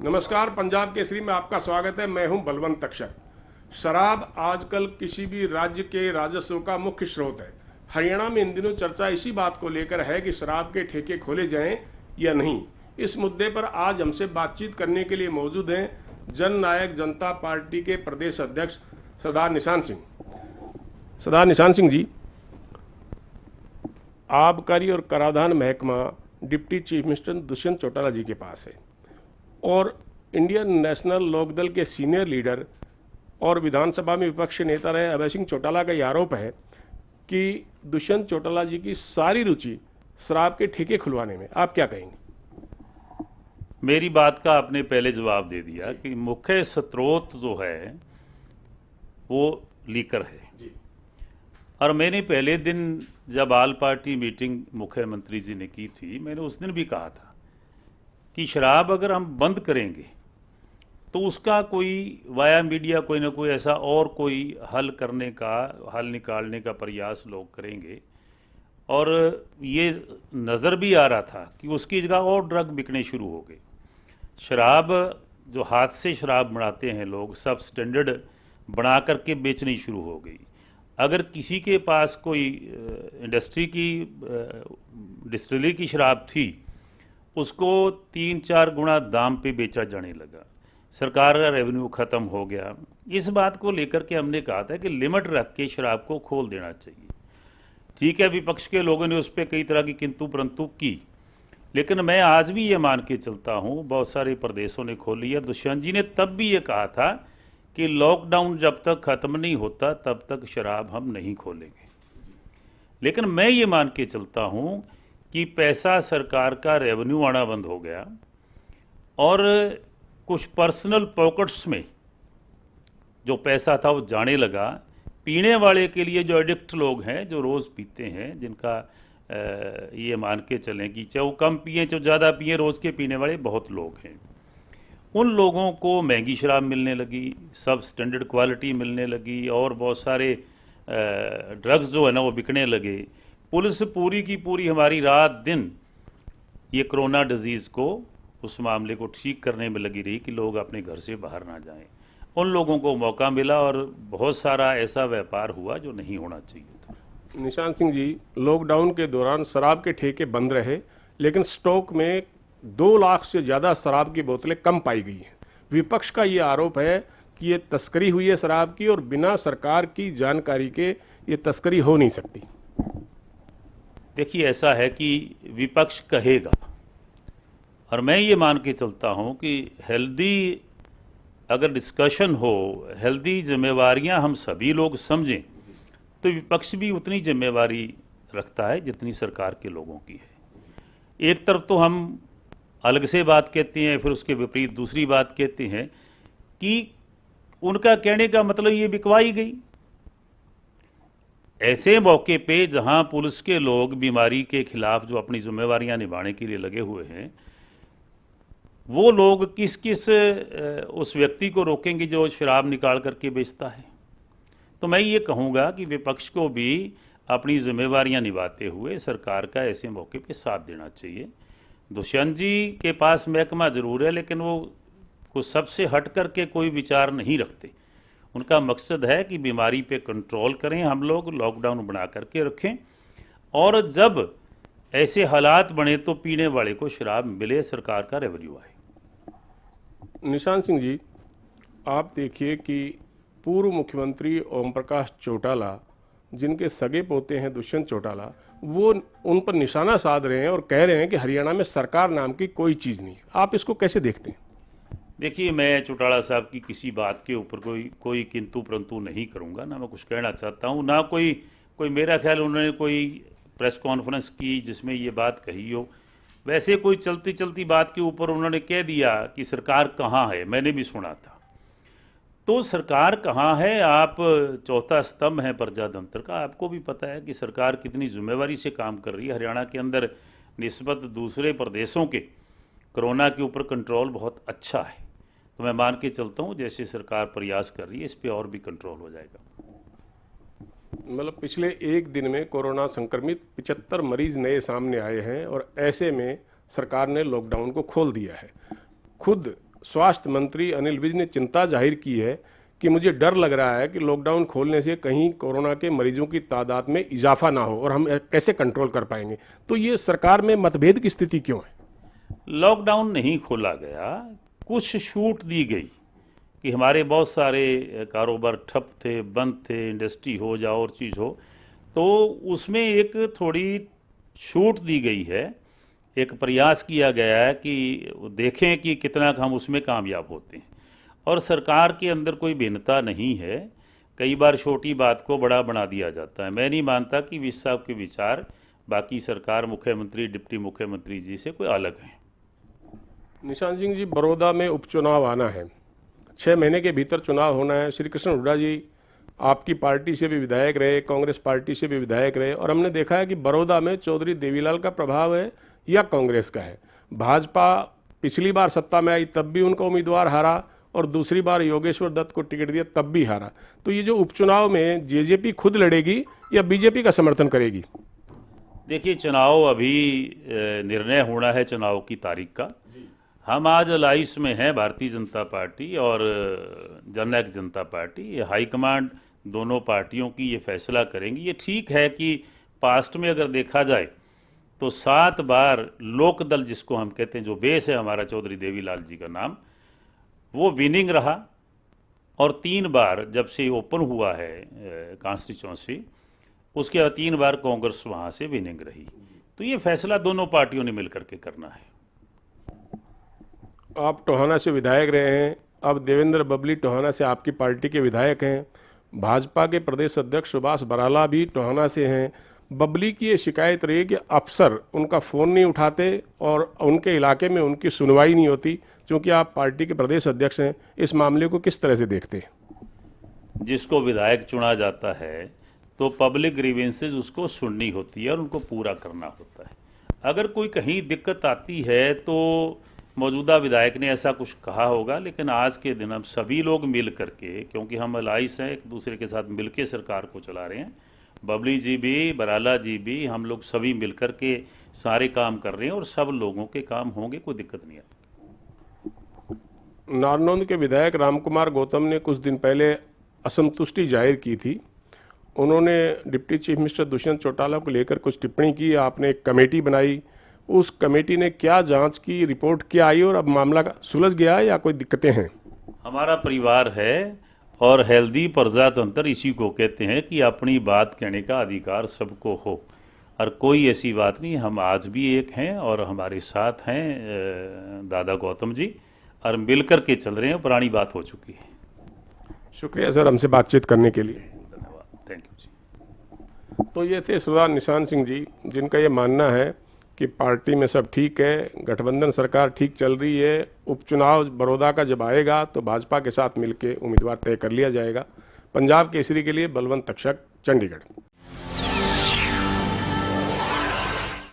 नमस्कार, पंजाब केसरी में आपका स्वागत है। मैं हूं बलवंत तक्षक। शराब आजकल किसी भी राज्य के राजस्व का मुख्य स्रोत है। हरियाणा में इन दिनों चर्चा इसी बात को लेकर है कि शराब के ठेके खोले जाएं या नहीं। इस मुद्दे पर आज हमसे बातचीत करने के लिए मौजूद हैं जन नायक जनता पार्टी के प्रदेश अध्यक्ष सरदार निशान सिंह। सरदार निशान सिंह जी, आबकारी और कराधान महकमा deputy chief minister Dushyant Chautala ji के पास है और इंडियन नेशनल लोकदल के सीनियर लीडर और विधानसभा में विपक्ष के नेता रहे अभय सिंह चौटाला का यह आरोप है कि दुष्यंत चौटाला जी की सारी रुचि शराब के ठेके खुलवाने में। आप क्या कहेंगे? मेरी बात का आपने पहले जवाब दे दिया कि मुख्य स्रोत जो है वो लीकर है जी। और मैंने पहले दिन जब ऑल पार्टी मीटिंग मुख्यमंत्री जी ने की थी, मैंने उस दिन भी कहा था कि शराब अगर हम बंद करेंगे तो उसका कोई वाया मीडिया कोई ना कोई ऐसा और कोई हल निकालने का प्रयास लोग करेंगे। और ये नज़र भी आ रहा था कि उसकी जगह और ड्रग बिकने शुरू हो गए। शराब जो हाथ से शराब बनाते हैं लोग, सब स्टैंडर्ड बना करके बेचनी शुरू हो गई। अगर किसी के पास कोई इंडस्ट्री की डिस्टिलरी की शराब थी, उसको 3-4 गुना दाम पे बेचा जाने लगा। सरकार का रेवेन्यू ख़त्म हो गया। इस बात को लेकर के हमने कहा था कि लिमिट रख के शराब को खोल देना चाहिए। ठीक है, विपक्ष के लोगों ने उस पर कई तरह की किंतु परंतु की, लेकिन मैं आज भी ये मान के चलता हूँ बहुत सारे प्रदेशों ने खोली है। दुष्यंत जी ने तब भी ये कहा था कि लॉकडाउन जब तक ख़त्म नहीं होता तब तक शराब हम नहीं खोलेंगे। लेकिन मैं ये मान के चलता हूँ कि पैसा सरकार का रेवेन्यू आना बंद हो गया और कुछ पर्सनल पॉकेट्स में जो पैसा था वो जाने लगा। पीने वाले के लिए जो एडिक्ट लोग हैं, जो रोज़ पीते हैं, जिनका ये मान के चलें कि चाहे वो कम पिए चाहे ज़्यादा पिए, रोज़ के पीने वाले बहुत लोग हैं, उन लोगों को महंगी शराब मिलने लगी, सब स्टैंडर्ड क्वालिटी मिलने लगी और बहुत सारे ड्रग्स जो है ना वो बिकने लगे। पुलिस पूरी की पूरी हमारी रात दिन ये कोरोना डिजीज़ को, उस मामले को ठीक करने में लगी रही कि लोग अपने घर से बाहर ना जाएं। उन लोगों को मौका मिला और बहुत सारा ऐसा व्यापार हुआ जो नहीं होना चाहिए था। निशान सिंह जी, लॉकडाउन के दौरान शराब के ठेके बंद रहे, लेकिन स्टॉक में 2 लाख से ज़्यादा शराब की बोतलें कम पाई गई हैं। विपक्ष का ये आरोप है कि ये तस्करी हुई है शराब की और बिना सरकार की जानकारी के ये तस्करी हो नहीं सकती। देखिए, ऐसा है कि विपक्ष कहेगा और मैं ये मान के चलता हूँ कि हेल्दी अगर डिस्कशन हो, हेल्दी जिम्मेवारियाँ हम सभी लोग समझें, तो विपक्ष भी उतनी जिम्मेवारी रखता है जितनी सरकार के लोगों की है। एक तरफ तो हम अलग से बात कहते हैं, फिर उसके विपरीत दूसरी बात कहते हैं कि उनका कहने का मतलब ये बिकवाई गई। ऐसे मौके पे जहां पुलिस के लोग बीमारी के खिलाफ जो अपनी जिम्मेवारियां निभाने के लिए लगे हुए हैं, वो लोग किस किस उस व्यक्ति को रोकेंगे जो शराब निकाल करके बेचता है। तो मैं ये कहूँगा कि विपक्ष को भी अपनी जिम्मेवारियां निभाते हुए सरकार का ऐसे मौके पे साथ देना चाहिए। दुष्यंत जी के पास महकमा जरूर है, लेकिन वो कुछ सबसे हट करके कोई विचार नहीं रखते। उनका मकसद है कि बीमारी पे कंट्रोल करें, हम लोग लॉकडाउन बना करके रखें और जब ऐसे हालात बने तो पीने वाले को शराब मिले, सरकार का रेवेन्यू आए। निशान सिंह जी, आप देखिए कि पूर्व मुख्यमंत्री ओम प्रकाश चौटाला, जिनके सगे पोते हैं दुष्यंत चौटाला, वो उन पर निशाना साध रहे हैं और कह रहे हैं कि हरियाणा में सरकार नाम की कोई चीज़ नहीं। आप इसको कैसे देखते हैं? देखिए, मैं चौटाला साहब की किसी बात के ऊपर कोई किंतु परंतु नहीं करूंगा, ना मैं कुछ कहना चाहता हूं, ना कोई मेरा ख्याल उन्होंने कोई प्रेस कॉन्फ्रेंस की जिसमें ये बात कही हो। वैसे कोई चलती चलती बात के ऊपर उन्होंने कह दिया कि सरकार कहाँ है, मैंने भी सुना था। तो सरकार कहाँ है? आप चौथा स्तंभ है प्रजातंत्र का, आपको भी पता है कि सरकार कितनी जिम्मेवारी से काम कर रही है। हरियाणा के अंदर निस्बत दूसरे प्रदेशों के कोरोना के ऊपर कंट्रोल बहुत अच्छा है। तो मैं मान के चलता हूँ जैसे सरकार प्रयास कर रही है, इस पर और भी कंट्रोल हो जाएगा। मतलब पिछले एक दिन में कोरोना संक्रमित 75 मरीज नए सामने आए हैं और ऐसे में सरकार ने लॉकडाउन को खोल दिया है। खुद स्वास्थ्य मंत्री अनिल विज ने चिंता जाहिर की है कि मुझे डर लग रहा है कि लॉकडाउन खोलने से कहीं कोरोना के मरीजों की तादाद में इजाफा ना हो और हम कैसे कंट्रोल कर पाएंगे। तो ये सरकार में मतभेद की स्थिति क्यों है? लॉकडाउन नहीं खोला गया, कुछ छूट दी गई कि हमारे बहुत सारे कारोबार ठप थे, बंद थे, इंडस्ट्री हो या और चीज़ हो, तो उसमें एक थोड़ी छूट दी गई है। एक प्रयास किया गया है कि देखें कि कितना हम उसमें कामयाब होते हैं, और सरकार के अंदर कोई भिन्नता नहीं है। कई बार छोटी बात को बड़ा बना दिया जाता है। मैं नहीं मानता कि विज साहब के विचार बाकी सरकार, मुख्यमंत्री, डिप्टी मुख्यमंत्री जी से कोई अलग हैं। निशान सिंह जी, बड़ौदा में उपचुनाव आना है, 6 महीने के भीतर चुनाव होना है। श्री कृष्ण हुड्डा जी आपकी पार्टी से भी विधायक रहे, कांग्रेस पार्टी से भी विधायक रहे, और हमने देखा है कि बड़ौदा में चौधरी देवीलाल का प्रभाव है या कांग्रेस का है। भाजपा पिछली बार सत्ता में आई तब भी उनका उम्मीदवार हारा, और दूसरी बार योगेश्वर दत्त को टिकट दिया तब भी हारा। तो ये जो उपचुनाव में जेजेपी खुद लड़ेगी या बीजेपी का समर्थन करेगी? देखिए, चुनाव अभी निर्णय होना है चुनाव की तारीख का। हम आज अलाइंस में हैं, भारतीय जनता पार्टी और जननायक जनता पार्टी। ये हाईकमांड दोनों पार्टियों की ये फैसला करेंगी। ये ठीक है कि पास्ट में अगर देखा जाए तो 7 बार लोक दल, जिसको हम कहते हैं, जो बेस है हमारा चौधरी देवीलाल जी का नाम, वो विनिंग रहा, और 3 बार जब से ओपन हुआ है कॉन्स्टिट्यूंसी, उसके बाद 3 बार कांग्रेस वहाँ से विनिंग रही। तो ये फैसला दोनों पार्टियों ने मिलकर के करना है। आप टोहाना से विधायक रहे हैं, अब देवेंद्र बबली टोहाना से आपकी पार्टी के विधायक हैं। भाजपा के प्रदेश अध्यक्ष सुभाष बराला भी टोहाना से हैं। बबली की ये शिकायत रही कि अफसर उनका फ़ोन नहीं उठाते और उनके इलाके में उनकी सुनवाई नहीं होती। क्योंकि आप पार्टी के प्रदेश अध्यक्ष हैं, इस मामले को किस तरह से देखते हैं? जिसको विधायक चुना जाता है तो पब्लिक ग्रीवेंसेज उसको सुननी होती है और उनको पूरा करना होता है। अगर कोई कहीं दिक्कत आती है तो मौजूदा विधायक ने ऐसा कुछ कहा होगा, लेकिन आज के दिन हम सभी लोग मिल करके, क्योंकि हम अलाइंस हैं, एक दूसरे के साथ मिलकर सरकार को चला रहे हैं। बबली जी भी, बराला जी भी, हम लोग सभी मिल करके सारे काम कर रहे हैं और सब लोगों के काम होंगे, कोई दिक्कत नहीं आती। नारनौंद के विधायक रामकुमार गौतम ने कुछ दिन पहले असंतुष्टि जाहिर की थी। उन्होंने deputy chief minister Dushyant Chautala को लेकर कुछ टिप्पणी की। आपने एक कमेटी बनाई, उस कमेटी ने क्या जांच की, रिपोर्ट क्या आई, और अब मामला सुलझ गया है या कोई दिक्कतें हैं? हमारा परिवार है और हेल्दी प्रजातंत्र इसी को कहते हैं कि अपनी बात कहने का अधिकार सबको हो, और कोई ऐसी बात नहीं। हम आज भी एक हैं और हमारे साथ हैं दादा गौतम जी, और मिलकर के चल रहे हैं। पुरानी बात हो चुकी है। शुक्रिया सर हमसे बातचीत करने के लिए। धन्यवाद, थैंक यू जी। तो ये थे सरदार निशान सिंह जी, जिनका ये मानना है कि पार्टी में सब ठीक है, गठबंधन सरकार ठीक चल रही है। उपचुनाव बड़ौदा का जब आएगा तो भाजपा के साथ मिलकर उम्मीदवार तय कर लिया जाएगा। पंजाब केसरी के लिए बलवंत तक्षक, चंडीगढ़।